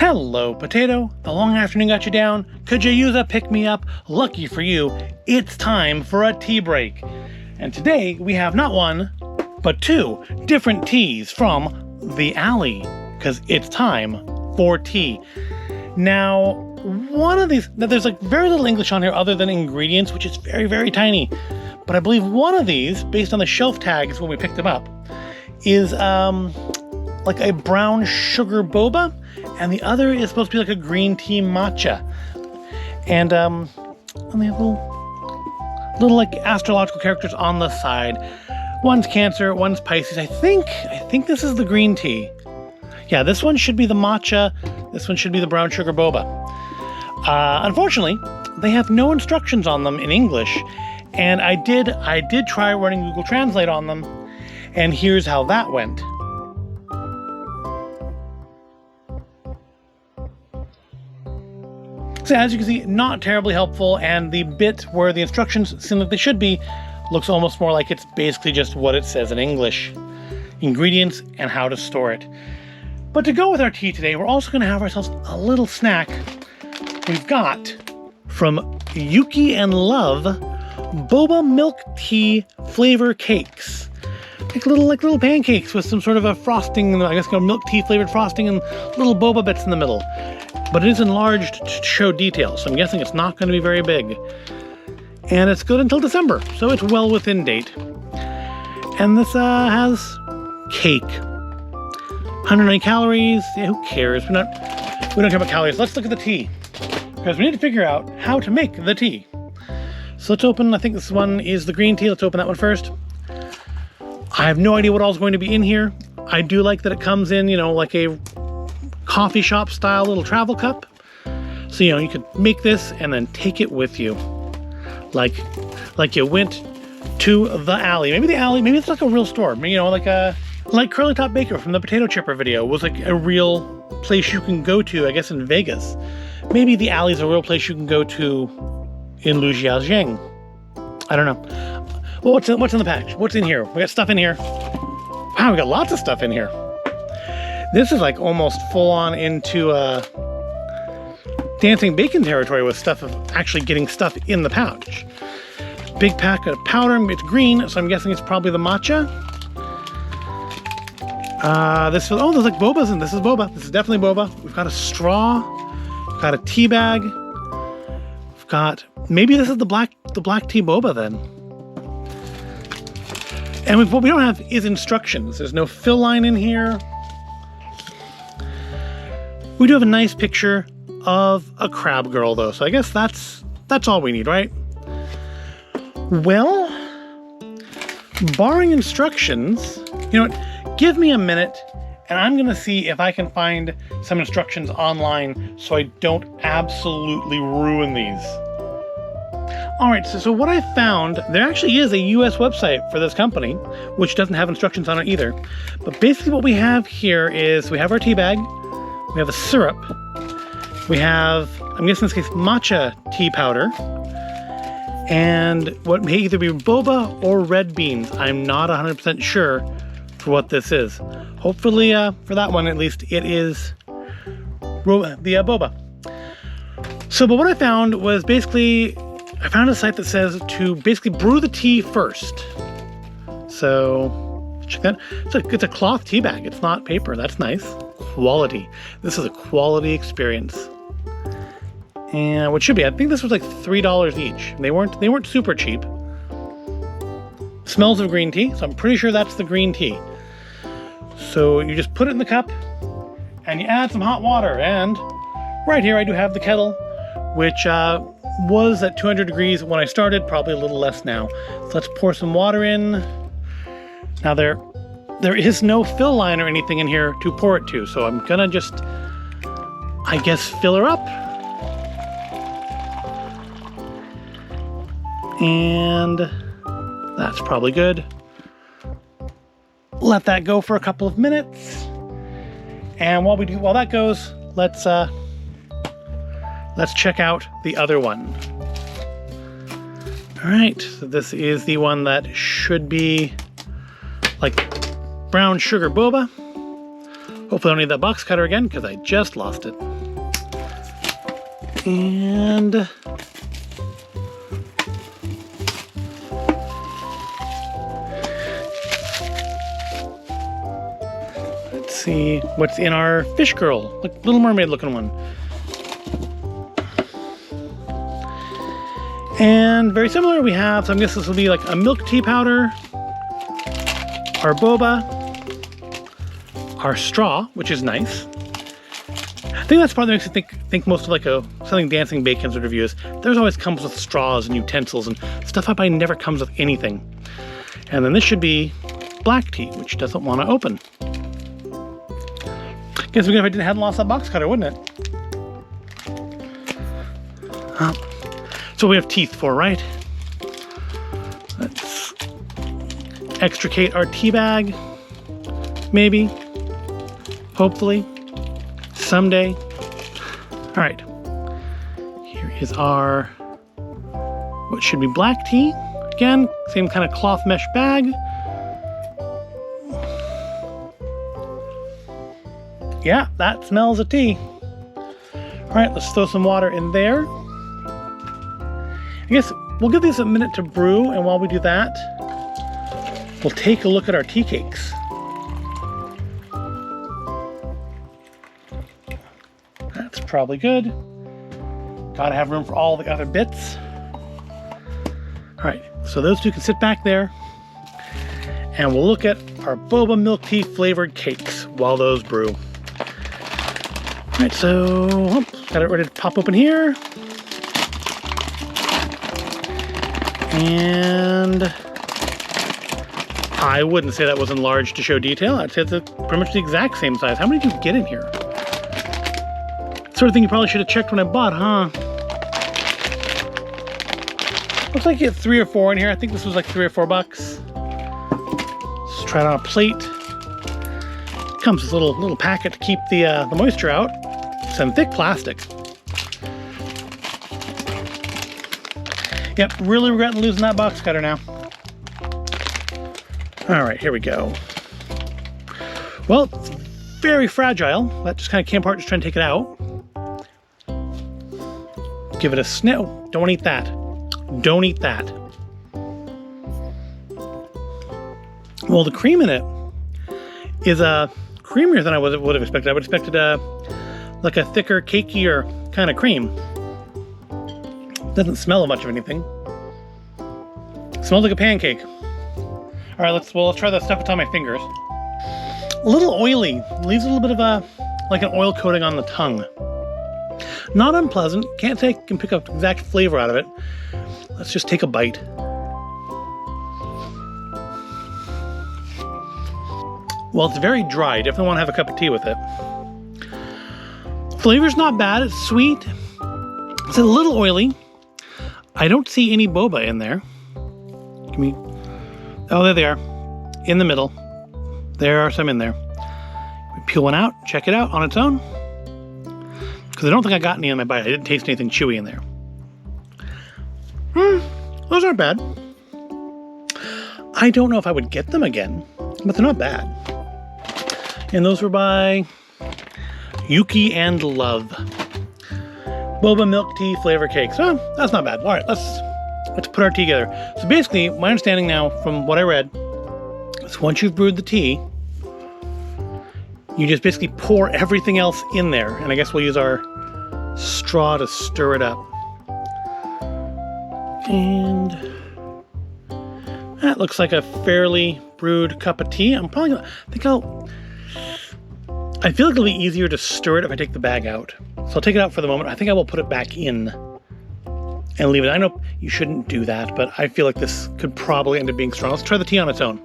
Hello, potato. The long afternoon got you down? Could you use a pick-me-up? Lucky for you, it's time for a tea break. And today we have not one, but two different teas from the alley, because it's time for tea. Now, one of these, there's like very little English on here other than ingredients, which is very, very tiny. But I believe one of these, based on the shelf tags when we picked them up, is like a brown sugar boba, and the other is supposed to be like a green tea matcha. And they have little like astrological characters on the side. One's Cancer, one's Pisces. I think this is the green tea. Yeah, this one should be the matcha. This one should be the brown sugar boba. Unfortunately, they have no instructions on them in English, and I did try running Google Translate on them, and here's how that went. So as you can see, not terribly helpful, and the bit where the instructions seem like they should be looks almost more like it's basically just what it says in English. Ingredients and how to store it. But to go with our tea today, we're also going to have ourselves a little snack. We've got, from Yuki Love, boba milk tea flavor cakes. Like little pancakes with some sort of a frosting, I guess milk tea flavored frosting and little boba bits in the middle. But it is enlarged to show details, so I'm guessing it's not going to be very big. And it's good until December, so it's well within date. And this has cake. 190 calories. Yeah, who cares? We don't care about calories. Let's look at the tea, because we need to figure out how to make the tea. So let's open, I think this one is the green tea. Let's open that one first. I have no idea what all is going to be in here. I do like that it comes in, like a coffee shop style little travel cup. So, you could make this and then take it with you. Like you went to the alley. Maybe it's like a real store. Like Curly Top Baker from the Potato Chipper video was like a real place you can go to, I guess, in Vegas. Maybe the alley's a real place you can go to in Lujiajiang. I don't know. Well, what's in the package? What's in here? We got stuff in here. Wow, we got lots of stuff in here. This is like almost full on into dancing bacon territory with stuff of actually getting stuff in the pouch. Big pack of powder. It's green, so I'm guessing it's probably the matcha. There's like bobas, and this is boba. This is definitely boba. We've got a straw. We've got a tea bag. We've got, maybe this is the black tea boba then. And what we don't have is instructions. There's no fill line in here. We do have a nice picture of a crab girl, though, so I guess that's all we need, right? Well, barring instructions, you know what? Give me a minute, and I'm gonna see if I can find some instructions online so I don't absolutely ruin these. All right, so what I found, there actually is a US website for this company, which doesn't have instructions on it either. But basically what we have here is we have our tea bag, we have a syrup, we have, I'm guessing in this case, matcha tea powder, and what may either be boba or red beans. I'm not 100% sure for what this is. Hopefully, for that one at least, it is the boba. So, but what I found was basically, I found a site that says to basically brew the tea first. So, check that. It's a cloth tea bag. It's not paper. That's nice. Quality. This is a quality experience. And what should be, I think this was like $3 each. They weren't super cheap. Smells of green tea, so I'm pretty sure that's the green tea. So you just put it in the cup, and you add some hot water. And right here I do have the kettle, which was at 200 degrees when I started, probably a little less now. So let's pour some water in. Now there is no fill line or anything in here to pour it to, so I'm gonna just, I guess, fill her up. And that's probably good. Let that go for a couple of minutes. And while that goes, let's check out the other one. All right, so this is the one that should be like brown sugar boba. Hopefully I don't need that box cutter again because I just lost it. And let's see what's in our fish girl, like Little Mermaid looking one. And very similar, we have, so I guess this will be like a milk tea powder, our boba, our straw, which is nice. I think that's part that makes me think most of like something Dancing Bacon's would review is there's always comes with straws and utensils and stuff I buy never comes with anything. And then this should be black tea, which doesn't want to open. Guess if I hadn't lost that box cutter, wouldn't it? So we have teeth for, right? Let's extricate our tea bag. Maybe. Hopefully. Someday. All right. Here is our, what should be black tea. Again, same kind of cloth mesh bag. Yeah, that smells of tea. All right, let's throw some water in there. I guess we'll give these a minute to brew, and while we do that, we'll take a look at our tea cakes. That's probably good. Gotta have room for all the other bits. All right, so those two can sit back there, and we'll look at our boba milk tea flavored cakes while those brew. All right, so got it ready to pop open here. And I wouldn't say that was enlarged to show detail. I'd say it's pretty much the exact same size. How many do you get in here? Sort of thing you probably should have checked when I bought, huh? Looks like you get 3 or 4 in here. I think this was like $3 or $4. Let's try it on a plate. Comes with a little packet to keep the moisture out. Some thick plastic. Yep, really regretting losing that box cutter now. All right, here we go. Well, it's very fragile. That just kind of came apart, just trying to take it out. Give it a sniff. Don't eat that. Don't eat that. Well, the cream in it is creamier than I would have expected. I would have expected like a thicker, cakier kind of cream. Doesn't smell of much of anything. Smells like a pancake. All right, let's try the stuff on my fingers. A little oily. Leaves a little bit of like an oil coating on the tongue. Not unpleasant. Can't say I can pick up the exact flavor out of it. Let's just take a bite. Well, it's very dry. Definitely want to have a cup of tea with it. Flavor's not bad. It's sweet. It's a little oily. I don't see any boba in there. Give me. Oh, there they are. In the middle. There are some in there. Peel one out. Check it out on its own. Because I don't think I got any in my bite. I didn't taste anything chewy in there. Those aren't bad. I don't know if I would get them again, but they're not bad. And those were by Yuki Love. Boba milk tea flavor cakes. Oh, that's not bad. All right, let's put our tea together. So basically, my understanding now from what I read is once you've brewed the tea, you just basically pour everything else in there. And I guess we'll use our straw to stir it up. And that looks like a fairly brewed cup of tea. I'm probably gonna, I feel like it'll be easier to stir it if I take the bag out. So I'll take it out for the moment. I think I will put it back in and leave it. I know you shouldn't do that, but I feel like this could probably end up being strong. Let's try the tea on its own.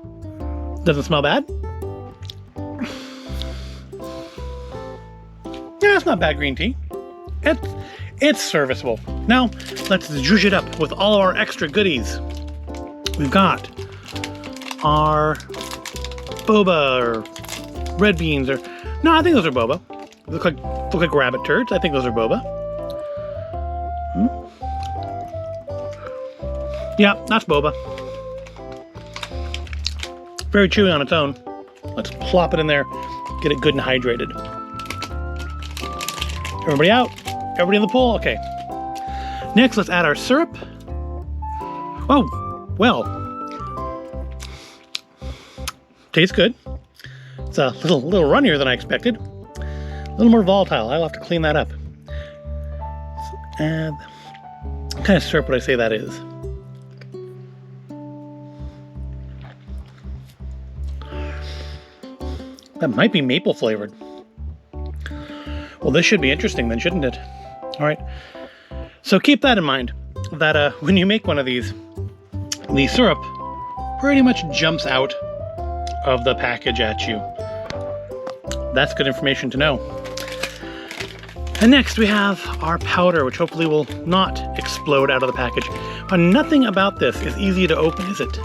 Doesn't smell bad. Yeah, it's not bad green tea. It's serviceable. Now, let's zhuzh it up with all of our extra goodies. We've got our boba or red beans or... No, I think those are boba. Look like rabbit turds. I think those are boba. Yeah, that's boba. Very chewy on its own. Let's plop it in there. Get it good and hydrated. Everybody out. Everybody in the pool? Okay. Next, let's add our syrup. Oh, well. Tastes good. It's a little runnier than I expected. A little more volatile. I'll have to clean that up. And what kind of syrup would I say that is? That might be maple flavored. Well, this should be interesting then, shouldn't it? All right. So keep that in mind, that when you make one of these, the syrup pretty much jumps out of the package at you. That's good information to know. And next we have our powder, which hopefully will not explode out of the package. But nothing about this is easy to open, is it?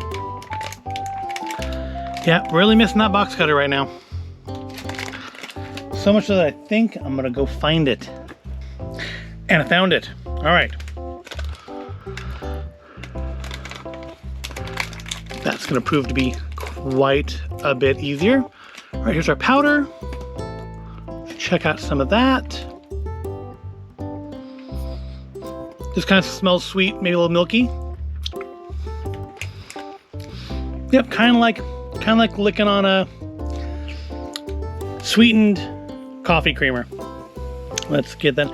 Yeah, really missing that box cutter right now. So much so that I think I'm gonna go find it. And I found it. All right. That's gonna prove to be quite a bit easier. All right, here's our powder. Check out some of that. This kind of smells sweet, maybe a little milky. Yep, kind of like licking on a sweetened coffee creamer. Let's get that.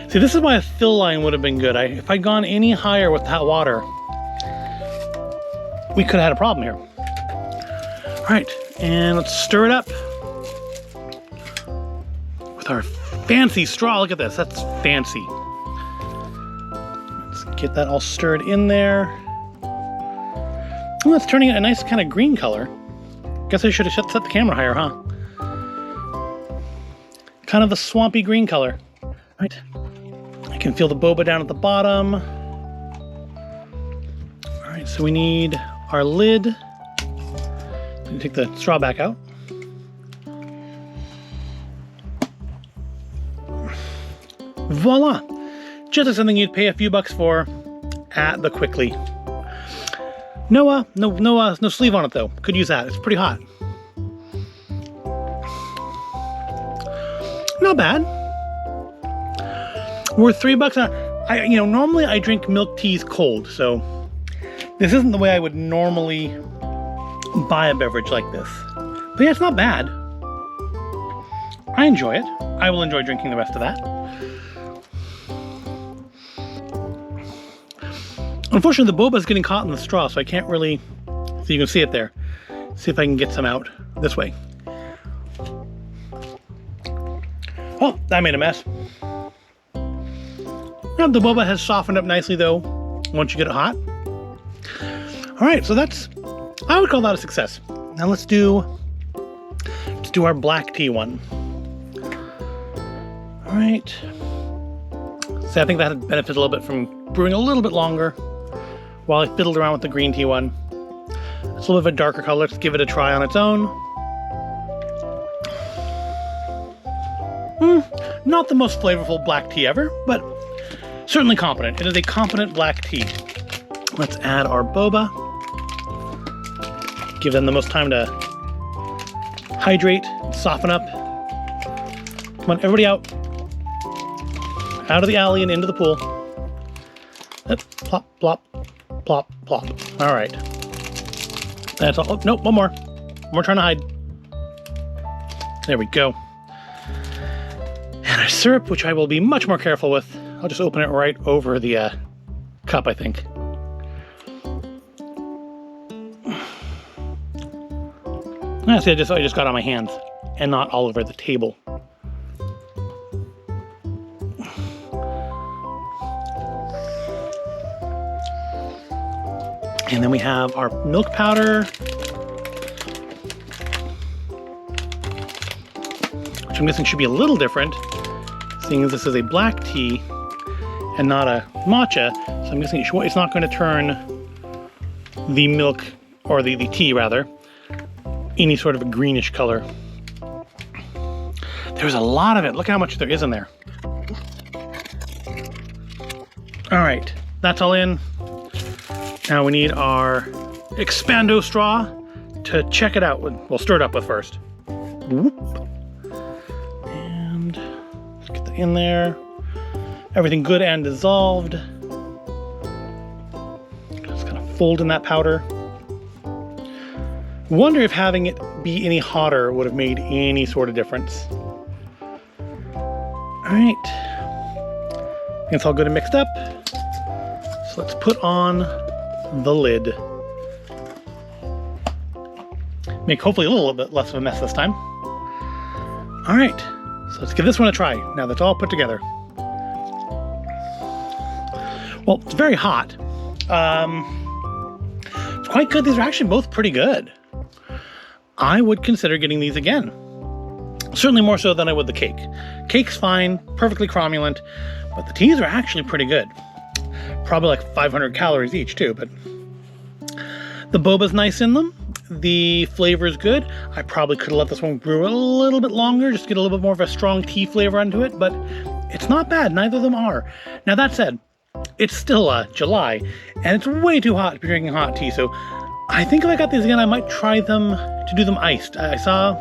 See, this is why a fill line would have been good. If I'd gone any higher with that water, we could have had a problem here. All right, and let's stir it up with our fancy straw. Look at this, that's fancy. Let's get that all stirred in there. Oh, it's turning a nice kind of green color. Guess I should have set the camera higher, huh? Kind of a swampy green color. Right. I can feel the boba down at the bottom. All right, so we need our lid. Let me take the straw back out. Voila! Just like something you'd pay a few bucks for at the Quickly. No sleeve on it though. Could use that. It's pretty hot. Not bad. Worth $3. Normally I drink milk teas cold, so this isn't the way I would normally buy a beverage like this. But yeah, it's not bad. I enjoy it. I will enjoy drinking the rest of that. Unfortunately, the boba is getting caught in the straw, so I can't really, so you can see it there. See if I can get some out this way. Oh, I made a mess. Yeah, the boba has softened up nicely though, once you get it hot. All right, so I would call that a success. Now let's do our black tea one. All right. So I think that had benefited a little bit from brewing a little bit longer while I fiddled around with the green tea one. It's a little bit of a darker color. Let's give it a try on its own. Not the most flavorful black tea ever, but certainly competent. It is a competent black tea. Let's add our boba. Give them the most time to hydrate, soften up. Come on, everybody out. Out of the alley and into the pool. Plop, plop, plop, plop. All right. That's all. Oh, nope, one more. One more trying to hide. There we go. And our syrup, which I will be much more careful with. I'll just open it right over the cup, I think. See, I just got on my hands and not all over the table. And then we have our milk powder, which I'm guessing should be a little different, seeing as this is a black tea and not a matcha. So I'm guessing it's not going to turn the milk, or the tea rather, any sort of a greenish color. There's a lot of it. Look how much there is in there. All right, that's all in. Now we need our Expando straw to check it out. We'll stir it up with first. Whoop. And let's get that in there. Everything good and dissolved. Just kind of fold in that powder. Wonder if having it be any hotter would have made any sort of difference. All right. It's all good and mixed up. So let's put on the lid. Make hopefully a little bit less of a mess this time. All right, so let's give this one a try now that's all put together. Well, it's very hot. It's quite good. These are actually both pretty good. I would consider getting these again. Certainly more so than I would the cake. Cake's fine, perfectly cromulent, but the teas are actually pretty good. Probably like 500 calories each too, but the boba's nice in them. The flavor is good. I probably could have let this one brew a little bit longer, just to get a little bit more of a strong tea flavor onto it, but it's not bad. Neither of them are. Now that said, it's still July, and it's way too hot to be drinking hot tea, so I think if I got these again, I might try them to do them iced. I saw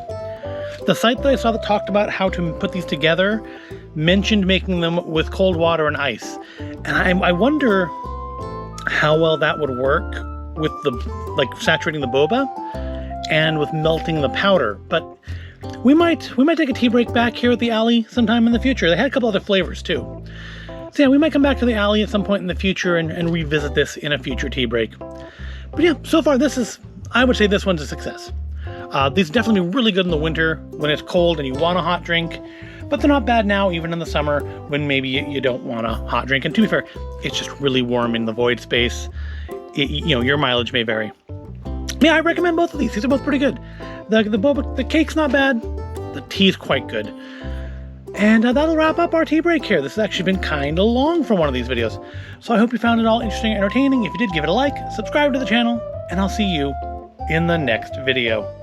the site that I saw that talked about how to put these together mentioned making them with cold water and ice, and I wonder how well that would work with the, like, saturating the boba and with melting the powder. But we might take a tea break back here at the alley sometime in the future. They had a couple other flavors too. So yeah, we might come back to the alley at some point in the future and revisit this in a future tea break. But yeah, so far I would say this one's a success. These definitely be really good in the winter when it's cold and you want a hot drink, but they're not bad now even in the summer when maybe you don't want a hot drink. And to be fair, it's just really warm in the void space. Your mileage may vary. Yeah, I recommend both of these. These are both pretty good. The cake's not bad. The tea's quite good. And that'll wrap up our tea break here. This has actually been kind of long for one of these videos. So I hope you found it all interesting and entertaining. If you did, give it a like, subscribe to the channel, and I'll see you in the next video.